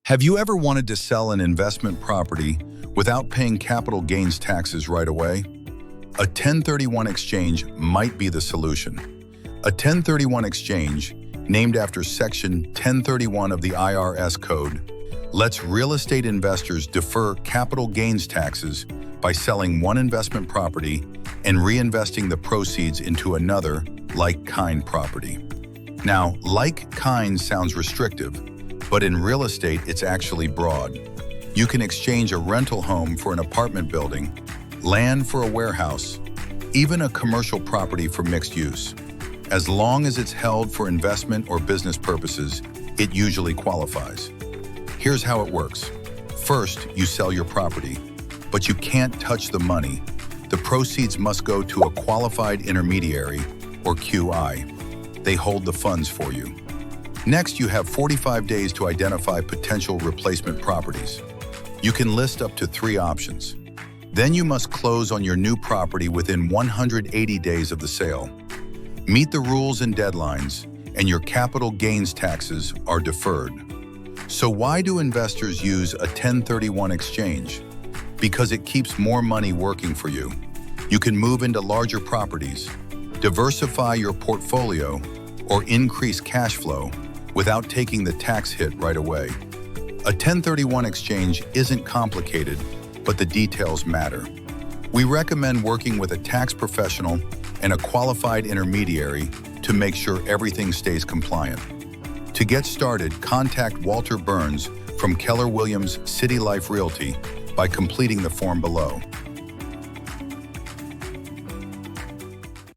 Have you ever wanted to sell an investment property without paying capital gains taxes right away? A 1031 exchange might be the solution. A 1031 exchange, named after Section 1031 of the IRS Code, lets real estate investors defer capital gains taxes by selling one investment property and reinvesting the proceeds into another like-kind property. Now, like-kind sounds restrictive, but in real estate, it's actually broad. You can exchange a rental home for an apartment building, land for a warehouse, even a commercial property for mixed use. As long as it's held for investment or business purposes, it usually qualifies. Here's how it works. First, you sell your property, but you can't touch the money. The proceeds must go to a qualified intermediary, or QI. They hold the funds for you. Next, you have 45 days to identify potential replacement properties. You can list up to 3 options. Then you must close on your new property within 180 days of the sale. Meet the rules and deadlines, and your capital gains taxes are deferred. So why do investors use a 1031 exchange? Because it keeps more money working for you. You can move into larger properties, diversify your portfolio, or increase cash flow without taking the tax hit right away. A 1031 exchange isn't complicated, but the details matter. We recommend working with a tax professional and a qualified intermediary to make sure everything stays compliant. To get started, contact Walter Burns from Keller Williams City Life Realty by completing the form below.